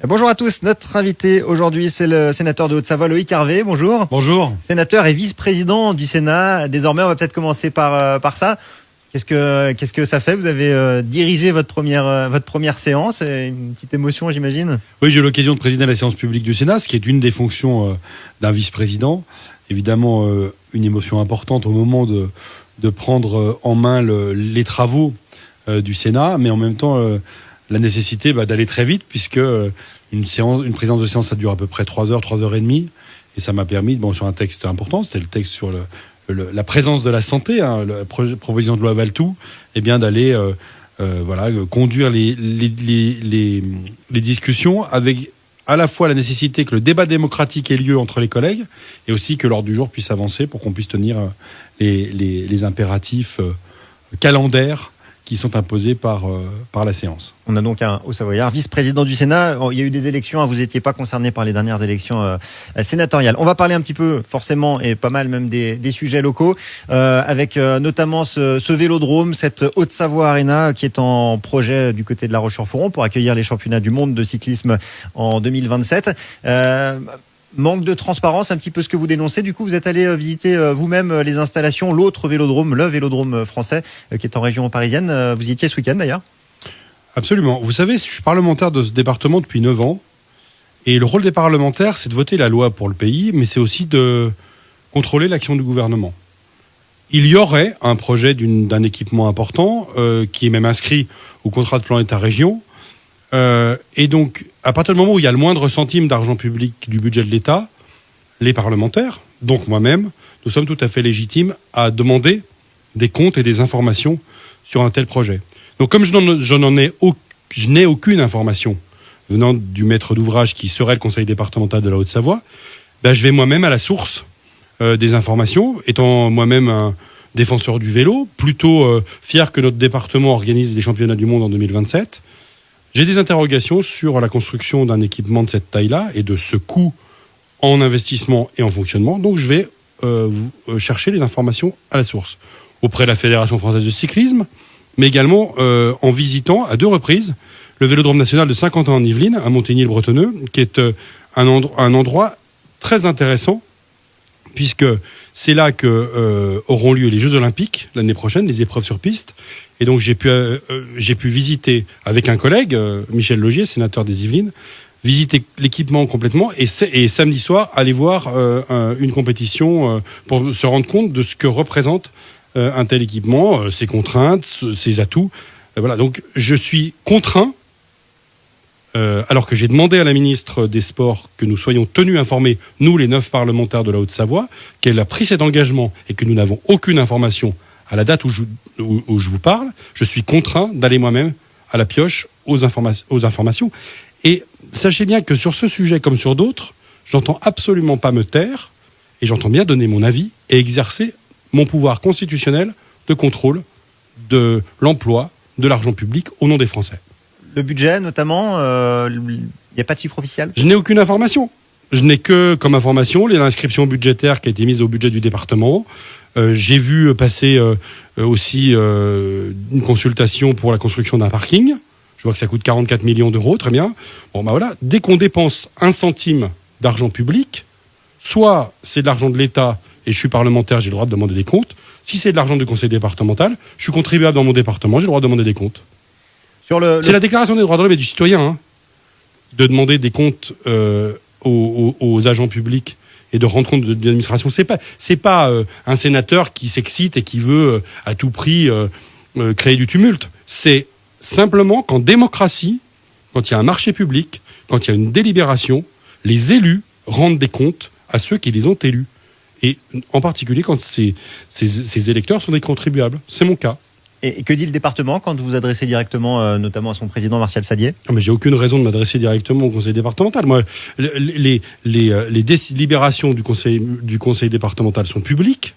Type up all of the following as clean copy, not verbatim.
Bonjour à tous, notre invité aujourd'hui c'est le sénateur de Haute-Savoie Loïc Hervé, bonjour. Bonjour. Sénateur et vice-président du Sénat, désormais on va peut-être commencer par ça. Qu'est-ce que ça fait? Vous avez dirigé votre première séance, une petite émotion j'imagine? Oui, j'ai eu l'occasion de présider la séance publique du Sénat, ce qui est une des fonctions d'un vice-président. Évidemment, une émotion importante au moment de prendre en main les travaux du Sénat, mais en même temps la nécessité d'aller très vite, puisque une présidence de séance, ça dure à peu près 3 heures, 3 heures et demie, et ça m'a permis, sur un texte important, c'était le texte sur la présence de la santé, la proposition de loi Valletoux, d'aller conduire les discussions avec à la fois la nécessité que le débat démocratique ait lieu entre les collègues, et aussi que l'ordre du jour puisse avancer pour qu'on puisse tenir les impératifs calendaires qui sont imposés par la séance. On a donc un Haut-Savoyard, vice-président du Sénat. Il y a eu des élections, vous n'étiez pas concerné par les dernières élections sénatoriales. On va parler un petit peu, forcément, et pas mal même des sujets locaux, avec notamment ce vélodrome, cette Haute-Savoie Arena qui est en projet du côté de La Roche-sur-Foron pour accueillir les championnats du monde de cyclisme en 2027. Manque de transparence, un petit peu ce que vous dénoncez. Du coup, vous êtes allé visiter vous-même les installations, l'autre vélodrome, le vélodrome français, qui est en région parisienne. Vous y étiez ce week-end d'ailleurs? Absolument. Vous savez, je suis parlementaire de ce département depuis 9 ans. Et le rôle des parlementaires, c'est de voter la loi pour le pays, mais c'est aussi de contrôler l'action du gouvernement. Il y aurait un projet d'un équipement important, qui est même inscrit au contrat de plan État-région. Et donc, à partir du moment où il y a le moindre centime d'argent public du budget de l'État, les parlementaires, donc moi-même, nous sommes tout à fait légitimes à demander des comptes et des informations sur un tel projet. Donc, comme je n'ai aucune information venant du maître d'ouvrage qui serait le conseil départemental de la Haute-Savoie, je vais moi-même à la source des informations, étant moi-même un défenseur du vélo, plutôt fier que notre département organise les championnats du monde en 2027. J'ai des interrogations sur la construction d'un équipement de cette taille-là et de ce coût en investissement et en fonctionnement. Donc je vais chercher les informations à la source, auprès de la Fédération française de cyclisme, mais également en visitant à 2 reprises le Vélodrome national de Saint-Quentin en Yvelines, à Montigny-le-Bretonneux, qui est un endroit très intéressant, puisque c'est là que auront lieu les Jeux Olympiques l'année prochaine, les épreuves sur piste. Et donc j'ai pu visiter avec un collègue, Michel Logier, sénateur des Yvelines, visiter l'équipement complètement et samedi soir aller voir une compétition pour se rendre compte de ce que représente un tel équipement, ses contraintes, ses atouts. Voilà, donc je suis contraint, alors que j'ai demandé à la ministre des Sports que nous soyons tenus informés, nous les 9 parlementaires de la Haute-Savoie, qu'elle a pris cet engagement et que nous n'avons aucune information à la date où je vous parle, je suis contraint d'aller moi-même à la pioche aux informations. Et sachez bien que sur ce sujet comme sur d'autres, j'entends absolument pas me taire et j'entends bien donner mon avis et exercer mon pouvoir constitutionnel de contrôle de l'emploi de l'argent public au nom des Français. Le budget notamment, il n'y a pas de chiffre officiel? Je n'ai aucune information. Je n'ai que comme information l'inscription budgétaire qui a été mise au budget du département. J'ai vu passer aussi une consultation pour la construction d'un parking. Je vois que ça coûte 44 millions d'euros, très bien. Voilà, dès qu'on dépense 1 centime d'argent public, soit c'est de l'argent de l'État, et je suis parlementaire, j'ai le droit de demander des comptes. Si c'est de l'argent du conseil départemental, je suis contribuable dans mon département, j'ai le droit de demander des comptes. C'est la déclaration des droits de l'homme et du citoyen, de demander des comptes aux agents publics et de rendre compte de l'administration. C'est pas un sénateur qui s'excite et qui veut à tout prix créer du tumulte. C'est simplement qu'en démocratie, quand il y a un marché public, quand il y a une délibération, les élus rendent des comptes à ceux qui les ont élus. Et en particulier quand ces électeurs sont des contribuables. C'est mon cas. Et que dit le département quand vous vous adressez directement, notamment à son président Martial Sadier? Mais j'ai aucune raison de m'adresser directement au conseil départemental. Moi, les délibérations du conseil départemental sont publiques.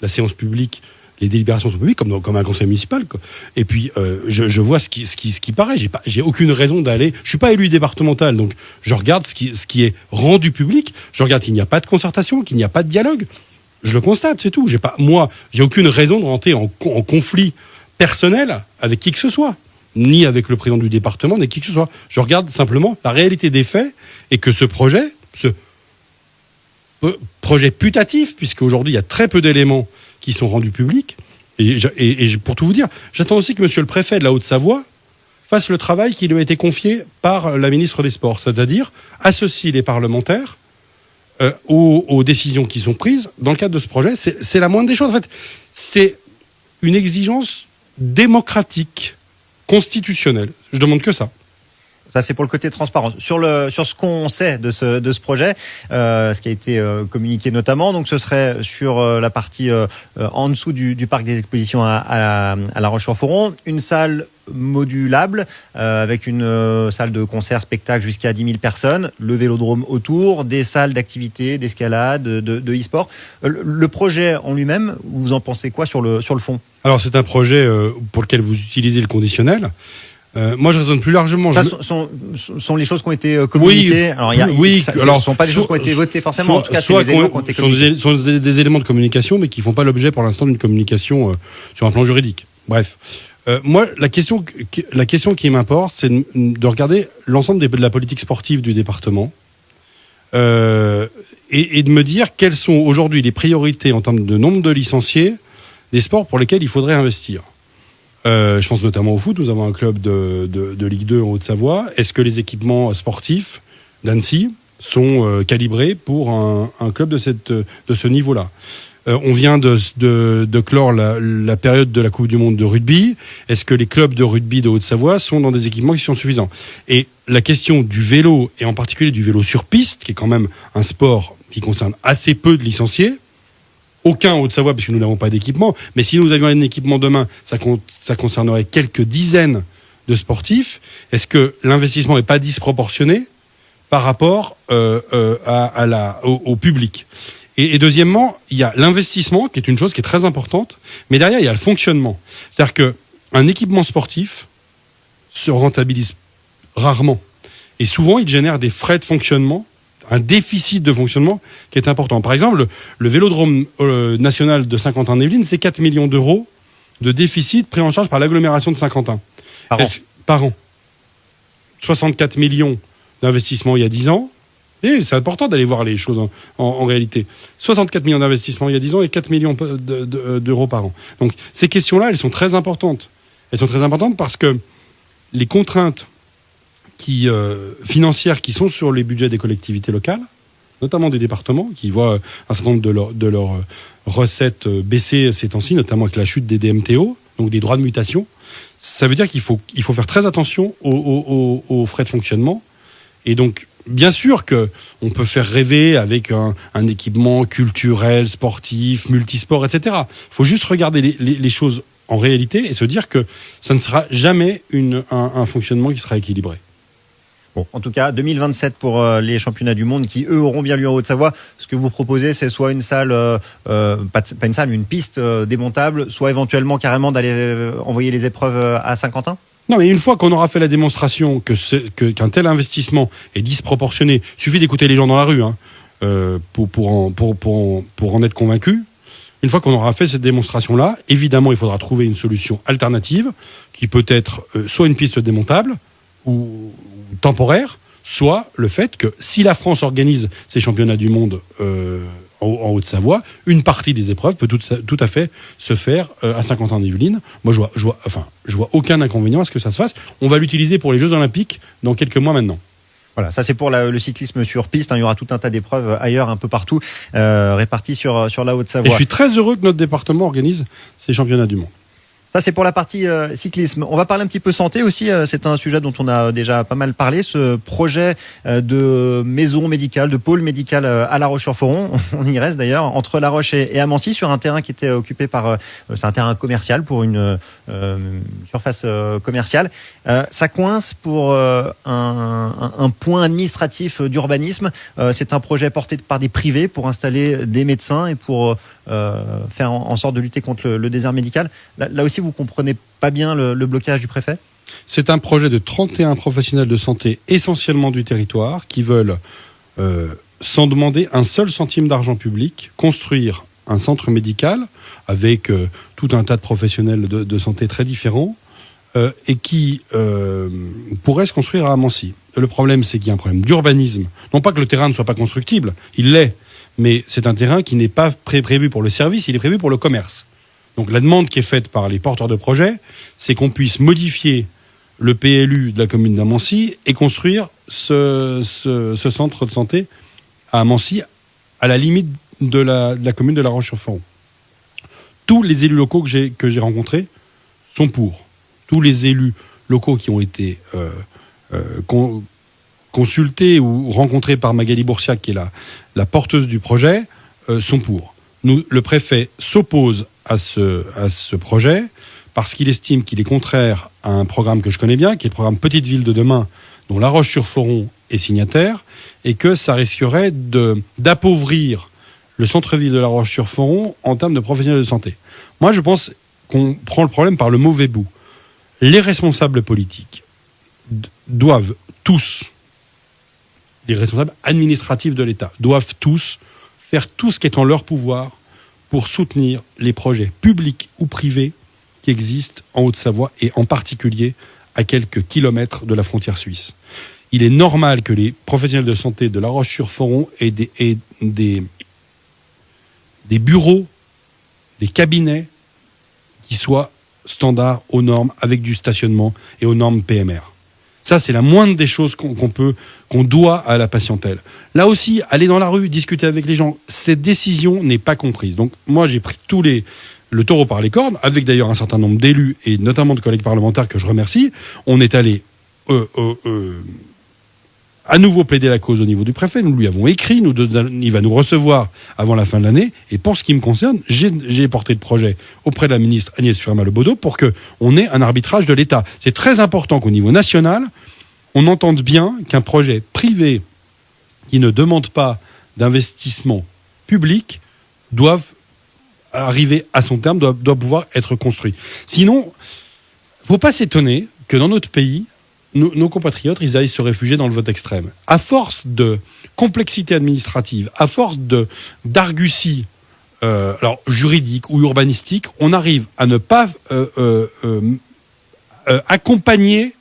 La séance publique, les délibérations sont publiques, comme un conseil municipal, quoi. Et puis, je vois ce qui paraît. J'ai aucune raison d'aller. Je suis pas élu départemental, donc je regarde ce qui est rendu public. Je regarde qu'il n'y a pas de concertation, qu'il n'y a pas de dialogue. Je le constate, c'est tout. J'ai aucune raison de rentrer en conflit personnel avec qui que ce soit. ni avec le président du département, ni qui que ce soit. Je regarde simplement la réalité des faits et que ce projet putatif, puisqu'aujourd'hui il y a très peu d'éléments qui sont rendus publics, et pour tout vous dire, j'attends aussi que monsieur le préfet de la Haute-Savoie fasse le travail qui lui a été confié par la ministre des Sports, c'est-à-dire associer les parlementaires aux décisions qui sont prises dans le cadre de ce projet. C'est la moindre des choses. En fait, c'est une exigence démocratique, constitutionnelle. Je demande que ça. Ça, c'est pour le côté transparent. Sur ce qu'on sait de ce projet, ce qui a été communiqué notamment, donc ce serait sur la partie en dessous du parc des expositions à La Roche-sur-Foron, une salle modulable avec une salle de concert, spectacle jusqu'à 10 000 personnes, le vélodrome autour, des salles d'activité, d'escalade, de e-sport. Le projet en lui-même, vous en pensez quoi sur le fond ? Alors, c'est un projet pour lequel vous utilisez le conditionnel. Moi, je raisonne plus largement. Ça sont les choses qui ont été communiquées. Oui, ce ne sont pas des choses qui ont été votées forcément. En tout cas, c'est des éléments qui ont été communiqués. Sont des éléments de communication, mais qui ne font pas l'objet pour l'instant d'une communication sur un plan juridique. Bref. Moi, la question qui m'importe, c'est de regarder l'ensemble de la politique sportive du département et de me dire quelles sont aujourd'hui les priorités en termes de nombre de licenciés des sports pour lesquels il faudrait investir. Je pense notamment au foot. Nous avons un club de Ligue 2 en Haute-Savoie. Est-ce que les équipements sportifs d'Annecy sont calibrés pour un club de ce niveau-là ? On vient de clore la période de la Coupe du Monde de rugby. Est-ce que les clubs de rugby de Haute-Savoie sont dans des équipements qui sont suffisants ? Et la question du vélo, et en particulier du vélo sur piste, qui est quand même un sport qui concerne assez peu de licenciés, aucun en Haute-Savoie, puisque nous n'avons pas d'équipement. Mais si nous avions un équipement demain, ça concernerait quelques dizaines de sportifs. Est-ce que l'investissement n'est pas disproportionné par rapport au public ? Et deuxièmement, il y a l'investissement, qui est une chose qui est très importante, mais derrière, il y a le fonctionnement. C'est-à-dire qu'un équipement sportif se rentabilise rarement. Et souvent, il génère des frais de fonctionnement, un déficit de fonctionnement qui est important. Par exemple, le vélodrome national de Saint-Quentin-en-Yvelines, c'est 4 millions d'euros de déficit pris en charge par l'agglomération de Saint-Quentin. Par an. 64 millions d'investissements il y a 10 ans. Et c'est important d'aller voir les choses en réalité. 64 millions d'investissements il y a 10 ans et 4 millions d'euros par an. Donc ces questions-là, elles sont très importantes. Elles sont très importantes parce que les contraintes financières qui sont sur les budgets des collectivités locales, notamment des départements, qui voient un certain nombre de leurs recettes baisser ces temps-ci, notamment avec la chute des DMTO, donc des droits de mutation, ça veut dire qu'il faut faire très attention aux frais de fonctionnement. Et donc, bien sûr qu'on peut faire rêver avec un équipement culturel, sportif, multisport, etc. Il faut juste regarder les choses en réalité et se dire que ça ne sera jamais un fonctionnement qui sera équilibré. Bon, en tout cas, 2027 pour les championnats du monde qui, eux, auront bien lieu en Haute-Savoie. Ce que vous proposez, c'est soit une salle, pas une salle, mais une piste démontable, soit éventuellement carrément d'aller envoyer les épreuves à Saint-Quentin ? Non, mais une fois qu'on aura fait la démonstration qu'un tel investissement est disproportionné, il suffit d'écouter les gens dans la rue pour en être convaincu. Une fois qu'on aura fait cette démonstration-là, évidemment, il faudra trouver une solution alternative qui peut être soit une piste démontable ou temporaire, soit le fait que si la France organise ses championnats du monde en Haute-Savoie, une partie des épreuves peut tout à fait se faire à Saint-Quentin-en-Yvelines. Moi, je vois aucun inconvénient à ce que ça se fasse. On va l'utiliser pour les Jeux Olympiques dans quelques mois maintenant. Voilà, ça c'est pour le cyclisme sur piste. Il y aura tout un tas d'épreuves ailleurs, un peu partout, réparties sur la Haute-Savoie. Et je suis très heureux que notre département organise ces championnats du monde. Ça, c'est pour la partie cyclisme. On va parler un petit peu santé aussi. C'est un sujet dont on a déjà pas mal parlé. Ce projet de maison médicale, de pôle médical à La Roche-sur-Foron. On y reste d'ailleurs, entre La Roche et Amancy, sur un terrain qui était occupé par... c'est un terrain commercial pour une surface commerciale. Ça coince pour un point administratif d'urbanisme. C'est un projet porté par des privés pour installer des médecins et pour faire en sorte de lutter contre le désert médical. Là aussi, vous comprenez pas bien le blocage du préfet ? C'est un projet de 31 professionnels de santé, essentiellement du territoire, qui veulent, sans demander un seul centime d'argent public, construire un centre médical avec tout un tas de professionnels de santé très différents, et qui pourrait se construire à Amancy. Le problème, c'est qu'il y a un problème d'urbanisme. Non pas que le terrain ne soit pas constructible, il l'est, mais c'est un terrain qui n'est pas prévu pour le service, il est prévu pour le commerce. Donc la demande qui est faite par les porteurs de projets, c'est qu'on puisse modifier le PLU de la commune d'Amancy et construire ce centre de santé à Amancy, à la limite de la commune de La Roche-sur-Foron. Tous les élus locaux que j'ai rencontrés sont pour. Tous les élus locaux qui ont été consultés ou rencontrés par Magali Boursiac, qui est la porteuse du projet, sont pour. Le préfet s'oppose à ce projet parce qu'il estime qu'il est contraire à un programme que je connais bien, qui est le programme Petite Ville de demain, dont La Roche-sur-Foron est signataire, et que ça risquerait d'appauvrir le centre-ville de La Roche-sur-Foron en termes de professionnels de santé. Moi, je pense qu'on prend le problème par le mauvais bout. Les responsables politiques doivent tous, les responsables administratifs de l'État, doivent tous faire tout ce qui est en leur pouvoir pour soutenir les projets publics ou privés qui existent en Haute-Savoie et en particulier à quelques kilomètres de la frontière suisse. Il est normal que les professionnels de santé de La Roche-sur-Foron aient des bureaux, des cabinets qui soient standards aux normes, avec du stationnement et aux normes PMR. Ça, c'est la moindre des choses qu'on doit à la patientèle. Là aussi, aller dans la rue, discuter avec les gens, cette décision n'est pas comprise. Donc, moi, j'ai pris le taureau par les cornes, avec d'ailleurs un certain nombre d'élus et notamment de collègues parlementaires que je remercie. On est allé à nouveau plaider la cause au niveau du préfet. Nous lui avons écrit, il va nous recevoir avant la fin de l'année. Et pour ce qui me concerne, j'ai porté le projet auprès de la ministre Agnès Firmin-Lebaudot pour qu'on ait un arbitrage de l'État. C'est très important qu'au niveau national, on entende bien qu'un projet privé qui ne demande pas d'investissement public doive arriver à son terme, doit pouvoir être construit. Sinon, il ne faut pas s'étonner que dans notre pays, nos compatriotes, ils aillent se réfugier dans le vote extrême. À force de complexité administrative, à force d'argutie juridique ou urbanistique, on arrive à ne pas accompagner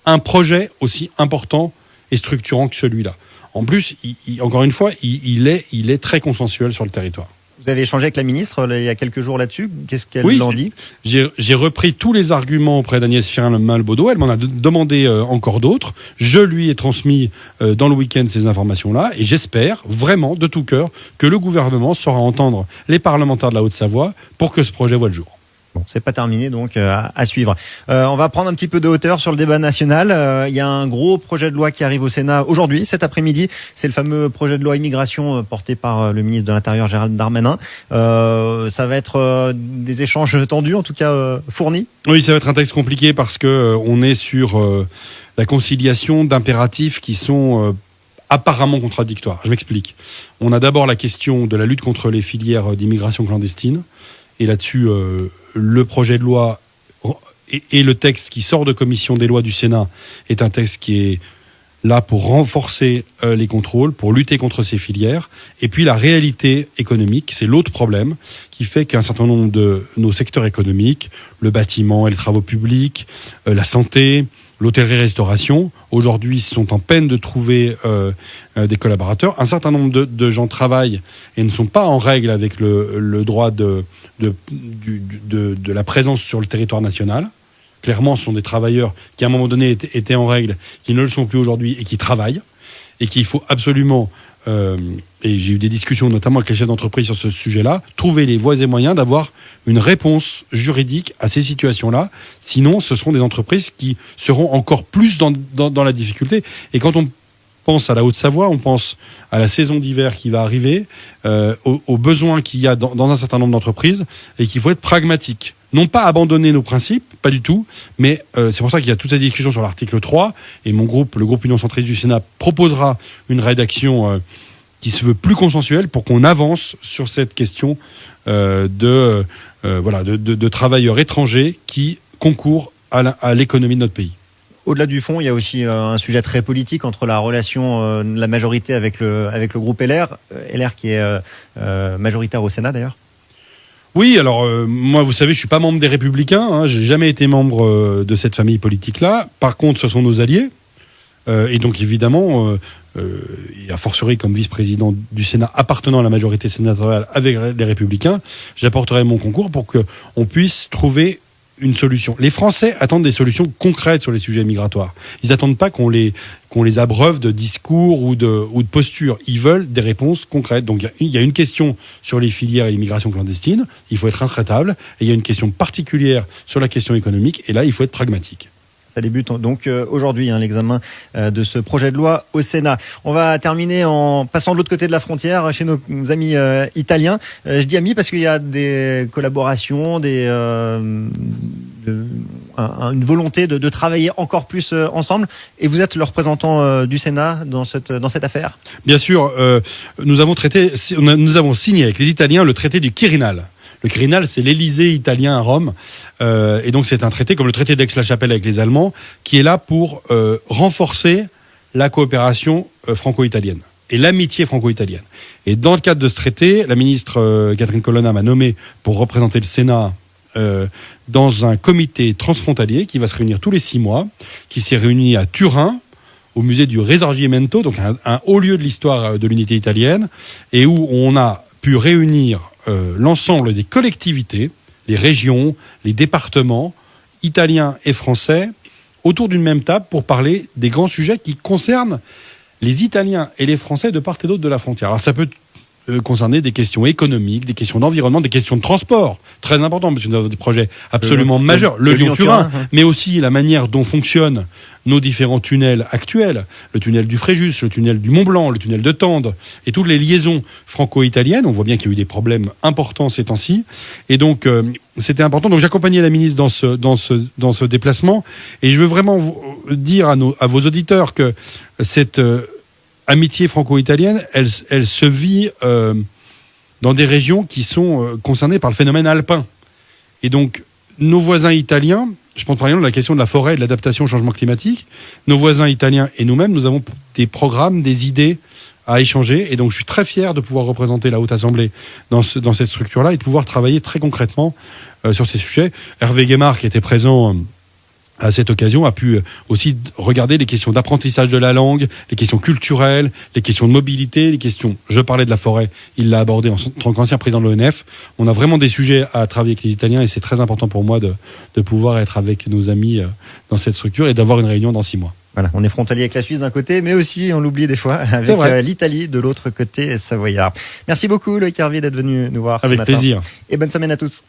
un projet aussi important et structurant que celui-là. En plus, encore une fois, il est très consensuel sur le territoire. Vous avez échangé avec la ministre il y a quelques jours là-dessus. Qu'est-ce qu'elle en dit ? J'ai repris tous les arguments auprès d'Agnès Firmin-Lebaudot. Elle m'en a demandé encore d'autres. Je lui ai transmis dans le week-end ces informations-là. Et j'espère vraiment, de tout cœur, que le gouvernement saura entendre les parlementaires de la Haute-Savoie pour que ce projet voie le jour. Bon, c'est pas terminé, donc à suivre. On va prendre un petit peu de hauteur sur le débat national. Il y a un gros projet de loi qui arrive au Sénat aujourd'hui, cet après-midi. C'est le fameux projet de loi immigration porté par le ministre de l'Intérieur, Gérald Darmanin. Ça va être des échanges tendus, en tout cas fournis. Oui, ça va être un texte compliqué parce que on est sur la conciliation d'impératifs qui sont apparemment contradictoires. Je m'explique. On a d'abord la question de la lutte contre les filières d'immigration clandestine. Et là-dessus, le projet de loi et le texte qui sort de commission des lois du Sénat est un texte qui est là pour renforcer les contrôles, pour lutter contre ces filières. Et puis la réalité économique, c'est l'autre problème qui fait qu'un certain nombre de nos secteurs économiques, le bâtiment et les travaux publics, la santé, l'hôtellerie-restauration, aujourd'hui, sont en peine de trouver des collaborateurs. Un certain nombre de gens travaillent et ne sont pas en règle avec le droit de la présence sur le territoire national. Clairement, ce sont des travailleurs qui, à un moment donné, étaient en règle, qui ne le sont plus aujourd'hui et qui travaillent. Et qu'il faut absolument, et j'ai eu des discussions notamment avec les chefs d'entreprise sur ce sujet-là, trouver les voies et moyens d'avoir une réponse juridique à ces situations-là. Sinon, ce seront des entreprises qui seront encore plus dans la difficulté. Et quand on pense à la Haute-Savoie, on pense à la saison d'hiver qui va arriver, aux besoins qu'il y a dans un certain nombre d'entreprises, et qu'il faut être pragmatique. Non pas abandonner nos principes, pas du tout, mais c'est pour ça qu'il y a toute cette discussion sur l'article 3, et le groupe Union Centriste du Sénat, proposera une rédaction qui se veut plus consensuelle pour qu'on avance sur cette question de travailleurs étrangers qui concourent à l'économie de notre pays. Au-delà du fond, il y a aussi un sujet très politique entre la relation de la majorité avec le groupe LR qui est majoritaire au Sénat d'ailleurs. Oui, alors moi, vous savez, je suis pas membre des Républicains. Hein, j'ai jamais été membre de cette famille politique-là. Par contre, ce sont nos alliés. Et donc, évidemment, et a fortiori comme vice-président du Sénat appartenant à la majorité sénatoriale avec les Républicains, j'apporterai mon concours pour qu'on puisse trouver une solution. Les Français attendent des solutions concrètes sur les sujets migratoires. Ils n'attendent pas qu'on les abreuve de discours ou de postures. Ils veulent des réponses concrètes. Donc il y a une question sur les filières et l'immigration clandestine. Il faut être intraitable. Et il y a une question particulière sur la question économique. Et là, il faut être pragmatique. Ça débute donc aujourd'hui l'examen de ce projet de loi au Sénat. On va terminer en passant de l'autre côté de la frontière chez nos amis italiens. Je dis amis parce qu'il y a des collaborations, une volonté de travailler encore plus ensemble. Et vous êtes le représentant du Sénat dans cette affaire. Bien sûr, nous avons signé avec les Italiens le traité du Quirinal. Le Quirinal, c'est l'Élysée italien à Rome. Et donc, c'est un traité, comme le traité d'Aix-la-Chapelle avec les Allemands, qui est là pour renforcer la coopération franco-italienne et l'amitié franco-italienne. Et dans le cadre de ce traité, la ministre Catherine Colonna m'a nommé pour représenter le Sénat dans un comité transfrontalier qui va se réunir tous les 6 mois, qui s'est réuni à Turin, au musée du Risorgimento, donc un haut lieu de l'histoire de l'unité italienne, et où on a pu réunir l'ensemble des collectivités, les régions, les départements, italiens et français, autour d'une même table pour parler des grands sujets qui concernent les Italiens et les Français de part et d'autre de la frontière. Alors ça peut concerner des questions économiques, des questions d'environnement, des questions de transport, très importantes, parce que nous avons des projets absolument majeurs. Le Lyon-Turin, mais aussi la manière dont fonctionnent nos différents tunnels actuels, le tunnel du Fréjus, le tunnel du Mont-Blanc, le tunnel de Tende, et toutes les liaisons franco-italiennes. On voit bien qu'il y a eu des problèmes importants ces temps-ci, et donc c'était important. Donc j'accompagnais la ministre dans ce déplacement, et je veux vraiment vous dire à vos auditeurs que cette amitié franco-italienne, elle se vit dans des régions qui sont concernées par le phénomène alpin. Et donc, nos voisins italiens, je pense par exemple à la question de la forêt et de l'adaptation au changement climatique, nos voisins italiens et nous-mêmes, nous avons des programmes, des idées à échanger. Et donc, je suis très fier de pouvoir représenter la Haute Assemblée dans cette structure-là et de pouvoir travailler très concrètement sur ces sujets. Hervé Guémard, qui était présent à cette occasion, a pu aussi regarder les questions d'apprentissage de la langue, les questions culturelles, les questions de mobilité, les questions... Je parlais de la forêt, il l'a abordé en tant qu'ancien président de l'ONF. On a vraiment des sujets à travailler avec les Italiens et c'est très important pour moi de pouvoir être avec nos amis dans cette structure et d'avoir une réunion dans 6 mois. Voilà, on est frontalier avec la Suisse d'un côté, mais aussi, on l'oublie des fois, avec l'Italie de l'autre côté savoyard. Merci beaucoup Loïc Hervé d'être venu nous voir ce matin. Avec plaisir. Et bonne semaine à tous.